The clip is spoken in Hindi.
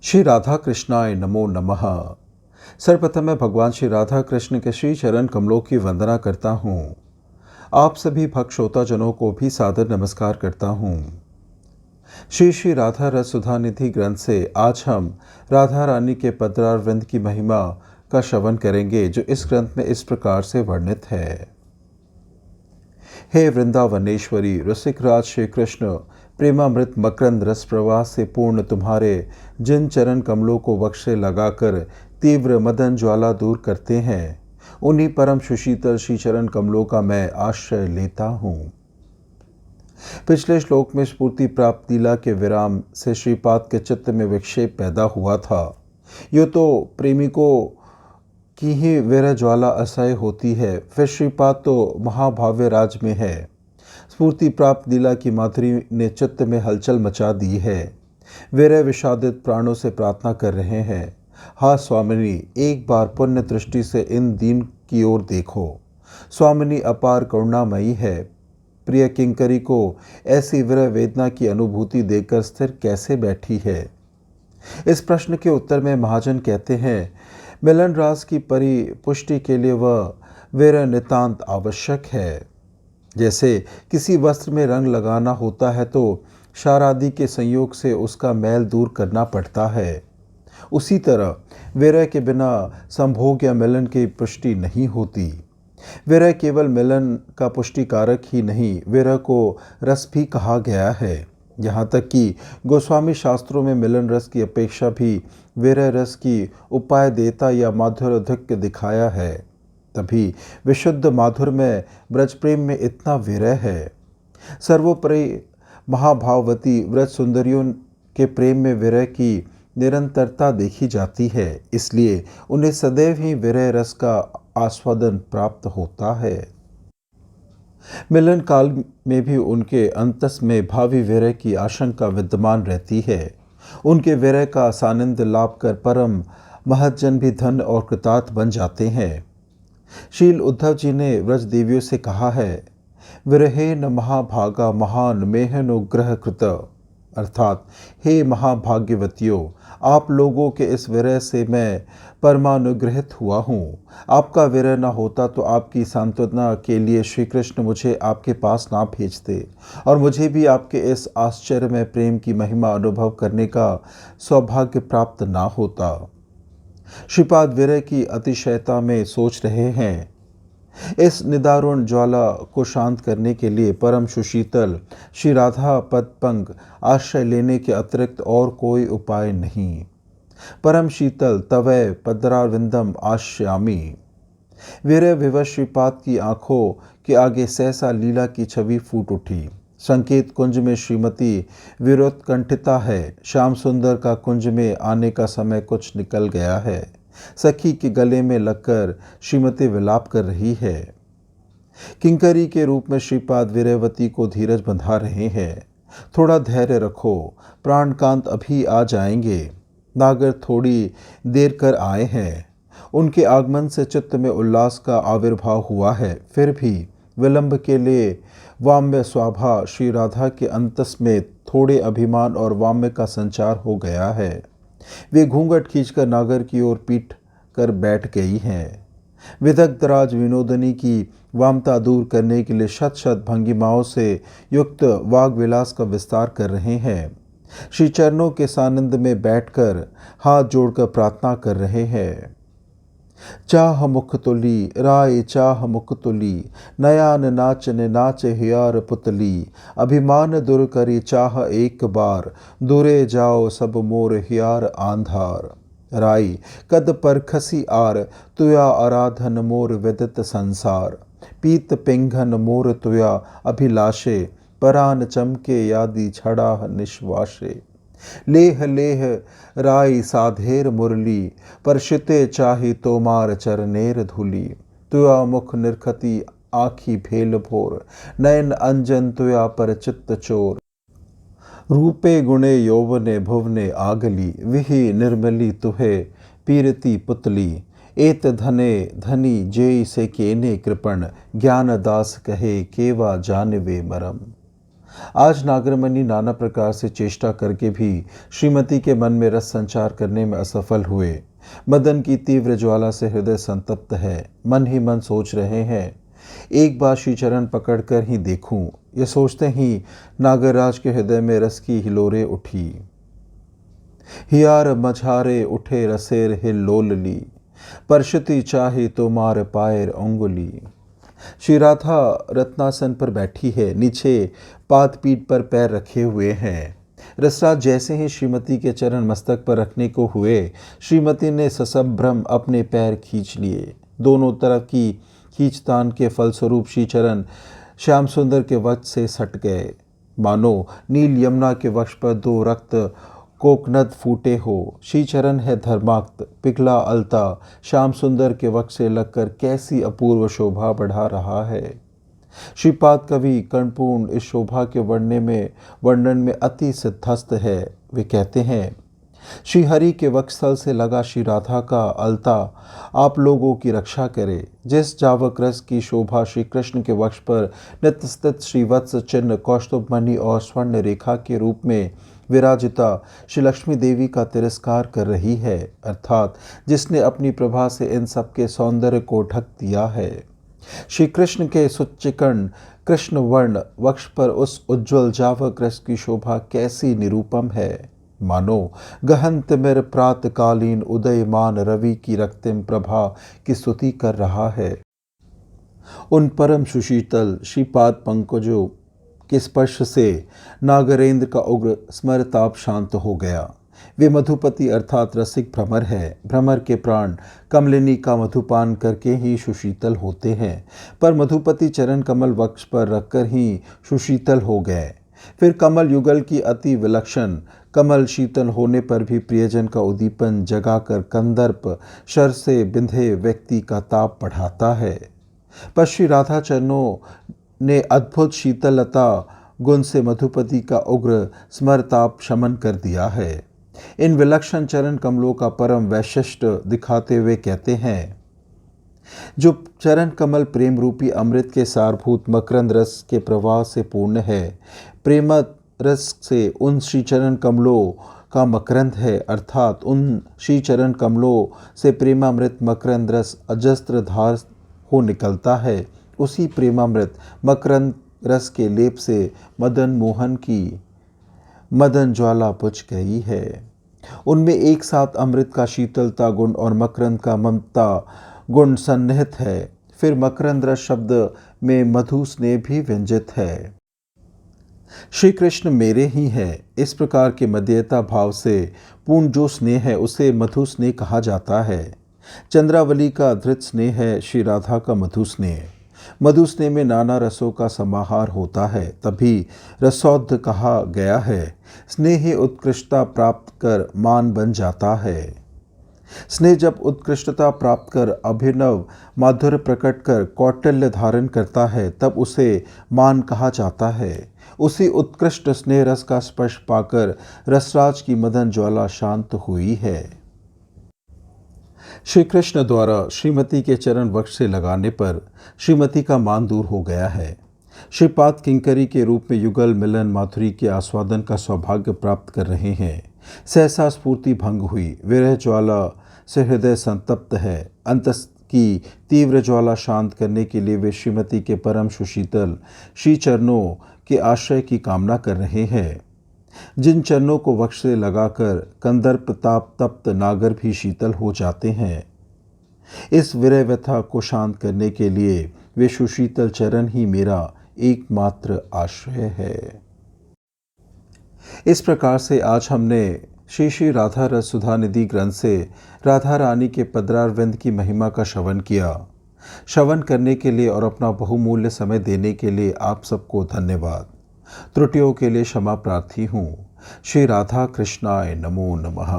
श्री राधा कृष्णाय नमो नमः। सर्वप्रथम मैं भगवान श्री राधा कृष्ण के श्री चरण कमलों की वंदना करता हूँ। आप सभी भक्त श्रोताजनों को भी सादर नमस्कार करता हूँ। श्री श्री राधा रस सुधा निधि ग्रंथ से आज हम राधा रानी के पदरार वृंद की महिमा का श्रवण करेंगे, जो इस ग्रंथ में इस प्रकार से वर्णित है। हे वृंदावनेश्वरी रसिक राज श्री कृष्ण, प्रेमामृत मकरंद रस प्रवाह से पूर्ण तुम्हारे जिन चरण कमलों को वक्ष से लगाकर तीव्र मदन ज्वाला दूर करते हैं, उन्हीं परम सुशीतल श्री चरण कमलों का मैं आश्रय लेता हूँ। पिछले श्लोक में स्फूर्ति प्राप्त लीला के विराम से श्रीपाद के चित्त में विक्षेप पैदा हुआ था। यो तो प्रेमिकों की ही विरह ज्वाला असह्य होती है, फिर श्रीपाद तो महाभाव्य राज में है। स्फूर्ति प्राप्त लीला की माधुरी ने चित्त में हलचल मचा दी है। विरह विषादित प्राणों से प्रार्थना कर रहे हैं, हा स्वामिनी, एक बार पुण्य दृष्टि से इन दीन की ओर देखो। स्वामिनी अपार करुणामयी है, प्रिय किंकरी को ऐसी विरह वेदना की अनुभूति देकर स्थिर कैसे बैठी है। इस प्रश्न के उत्तर में महाजन कहते हैं, मिलन रास की परिपुष्टि के लिए वह विरह नितांत आवश्यक है। जैसे किसी वस्त्र में रंग लगाना होता है तो क्षार आदि के संयोग से उसका मैल दूर करना पड़ता है, उसी तरह विरह के बिना संभोग या मिलन की पुष्टि नहीं होती। विरह केवल मिलन का पुष्टिकारक ही नहीं, विरह को रस भी कहा गया है। यहाँ तक कि गोस्वामी शास्त्रों में मिलन रस की अपेक्षा भी विरह रस की उपाय देता या माधुर्य दिखाया है। तभी विशुद्ध माधुर में ब्रज प्रेम में इतना विरह है। सर्वोपरि महाभाववती व्रज सुंदरियों के प्रेम में विरह की निरंतरता देखी जाती है, इसलिए उन्हें सदैव ही विरह रस का आस्वादन प्राप्त होता है। मिलन काल में भी उनके अंतस में भावी विरह की आशंका विद्यमान रहती है। उनके विरह का सानिध्य लाभ कर परम महज्जन भी धन और कृतार्थ बन जाते हैं। शील उद्धव जी ने व्रज देवियों से कहा है, विरहेन महाभागा महान मेहनुग्रह कृत, अर्थात हे महाभाग्यवतियों, आप लोगों के इस विरह से मैं परमानुग्रहित हुआ हूँ। आपका विरह न होता तो आपकी सांत्वना के लिए श्री कृष्ण मुझे आपके पास ना भेजते और मुझे भी आपके इस आश्चर्य में प्रेम की महिमा अनुभव करने का सौभाग्य प्राप्त ना होता। श्रीपाद विरह की अतिशयता में सोच रहे हैं। इस निदारुण ज्वाला को शांत करने के लिए परम सुशीतल श्री राधा पदपंग आश्रय लेने के अतिरिक्त और कोई उपाय नहीं। परम शीतल तवय पदराविंदम आश्यामी। विरह विवश श्रीपाद की आंखों के आगे सहसा लीला की छवि फूट उठी। संकेत कुंज में श्रीमती विरोत्कंठिता है। श्याम सुंदर का कुंज में आने का समय कुछ निकल गया है। सखी के गले में लगकर श्रीमती विलाप कर रही है। किंकरी के रूप में श्रीपाद विरहवती को धीरज बंधा रहे हैं। थोड़ा धैर्य रखो, प्राणकांत अभी आ जाएंगे। नागर थोड़ी देर कर आए हैं। उनके आगमन से चित्त में उल्लास का आविर्भाव हुआ है, फिर भी विलंब के लिए वाम्य स्वाभा श्री राधा के अंतस में थोड़े अभिमान और वाम्य का संचार हो गया है। वे घूंघट खींचकर नागर की ओर पीट कर बैठ गई हैं। विदग्धराज विनोदनी की वामता दूर करने के लिए शत शत भंगिमाओं से युक्त वाग विलास का विस्तार कर रहे हैं। श्री चरणों के सानिध्य में बैठकर हाथ जोड़कर प्रार्थना कर रहे हैं। चाह मुख तुली राय चाह मुख तुली, नयान नाचने नाचे हियार पुतली, अभिमान दूर करी चाह एक बार, दूरे जाओ सब मोर हियार आंधार। राई कद पर खसी आर, तुया आराधन मोर विदित संसार, पीत पिंघन मोर तुया अभिलाषे, परान चमके यादि छड़ा निश्वासे। लेह लेह राई साधेर मुरली, परशिते चाही तोमार चरनेर धूली, तुया मुख निरखती आखी भेल भोर, नयन अंजन तुया पर चित्त चोर। रूपे गुणे यौवने भुवने आगली, विहि निर्मली तुहे पीरती पुतली, एत धने धनी जेई से केने कृपण, ज्ञान दास कहे केवा जानवे मरम। आज नागरमणि नाना प्रकार से चेष्टा करके भी श्रीमती के मन में रस संचार करने में असफल हुए। मदन की तीव्र ज्वाला से हृदय संतप्त है। मन ही मन सोच रहे हैं, एक बार श्रीचरण पकड़कर ही देखूं। ये सोचते ही नागराज के हृदय में रस की हिलोरें उठी। हियार मझारे उठे रसेर हिल्लोलली, परशुति चाही तुम्हार पायर अंगुली। श्री राधा रत्नासन पर बैठी है, नीचे पाद पीठ पर पैर रखे हुए हैं। रसराज जैसे ही श्रीमती के चरण मस्तक पर रखने को हुए, श्रीमती ने ससंभ्रम अपने पैर खींच लिए। दोनों तरफ की खींचतान के फलस्वरूप श्रीचरण श्याम सुंदर के वक्ष से सट गए, मानो नील यमुना के वक्ष पर दो रक्त कोकनद फूटे हो। श्रीचरण है धर्माक्त, पिघला अलता श्याम सुंदर के वक्ष से लगकर कैसी अपूर्व शोभा बढ़ा रहा है। श्रीपाद कवि कर्णपूर्ण इस शोभा के वर्णन में अति सिद्धस्त है। वे कहते हैं, श्रीहरि के वक्षस्थल से लगा श्री राधा का अलता आप लोगों की रक्षा करे। जिस जावक रस की शोभा श्री कृष्ण के वक्ष पर नित्य स्थित श्रीवत्स चिन्ह कौस्तुभ मणि और स्वर्ण रेखा के रूप में विराजिता श्री लक्ष्मी देवी का तिरस्कार कर रही है, अर्थात जिसने अपनी प्रभा से इन सबके सौंदर्य को ढक दिया है। श्री कृष्ण के सुचिकर्ण कृष्ण वर्ण वक्ष पर उस उज्ज्वल जावक रस की शोभा कैसी निरूपम है, मानो गहन तिमिर प्रातकालीन उदयमान रवि की रक्तिम प्रभा की स्तुति कर रहा है। उन परम सुशीतल श्रीपाद पंकजों के स्पर्श से नागरेंद्र का उग्र स्मरताप शांत हो गया। वे मधुपति अर्थात रसिक भ्रमर है। भ्रमर के प्राण कमलिनी का मधुपान करके ही सुशीतल होते हैं, पर मधुपति चरण कमल वक्ष पर रखकर ही सुशीतल हो गए। फिर कमल युगल की अति विलक्षण कमल शीतल होने पर भी प्रियजन का उद्दीपन जगाकर कंदर्प शर से बिंधे व्यक्ति का ताप बढ़ाता है। पर श्री राधा चरणों ने अद्भुत शीतलता गुण से मधुपति का उग्र स्मरताप शमन कर दिया है। इन विलक्षण चरण कमलों का परम वैशिष्ट दिखाते हुए कहते हैं, जो चरण कमल प्रेम रूपी अमृत के सारभूत मकरंद रस के प्रवाह से पूर्ण है, प्रेम रस से उन श्री चरण कमलों का मकरंद है, अर्थात उन श्री चरण कमलों से प्रेमामृत मकरंद रस अजस्त्र धार हो निकलता है। उसी प्रेमामृत मकरंद रस के लेप से मदन मोहन की मदन ज्वाला बुझ गई है। उनमें एक साथ अमृत का शीतलता गुण और मकरंद का ममता गुण सन्निहित है। फिर मकरंद रस शब्द में मधु स्नेह भी व्यंजित है। श्री कृष्ण मेरे ही है, इस प्रकार के मध्यता भाव से पूर्ण जो स्नेह है उसे मधु स्नेह कहा जाता है। चंद्रावली का धृत स्नेह है श्री राधा का मधु स्नेह। मधु स्नेह में नाना रसों का समाहार होता है, तभी रसौद्ध कहा गया है। स्नेह ही उत्कृष्टता प्राप्त कर मान बन जाता है। स्नेह जब उत्कृष्टता प्राप्त कर अभिनव माधुर्य प्रकट कर कौटिल्य धारण करता है, तब उसे मान कहा जाता है। उसी उत्कृष्ट स्नेह रस का स्पर्श पाकर रसराज की मदन ज्वाला शांत हुई है। श्री कृष्ण द्वारा श्रीमती के चरण वक्ष से लगाने पर श्रीमती का मान दूर हो गया है। श्रीपाद किंकरी के रूप में युगल मिलन माधुरी के आस्वादन का सौभाग्य प्राप्त कर रहे हैं। सहसा स्फूर्ति भंग हुई, विरह ज्वाला से हृदय संतप्त है। अंतस की तीव्र ज्वाला शांत करने के लिए वे श्रीमती के परम सुशीतल श्री चरणों के आश्रय की कामना कर रहे हैं। जिन चरणों को वक्ष से लगाकर कंदर्प ताप तप्त नागर भी शीतल हो जाते हैं, इस विरह व्यथा को शांत करने के लिए वे सुशीतल चरण ही मेरा एकमात्र आश्रय है। इस प्रकार से आज हमने श्री श्री राधा रस सुधा निधि ग्रंथ से राधा रानी के पदरारविंद की महिमा का श्रवण किया। श्रवण करने के लिए और अपना बहुमूल्य समय देने के लिए आप सबको धन्यवाद। त्रुटियों के लिए क्षमा प्रार्थी हूँ। श्री राधा कृष्णाय नमो नमः।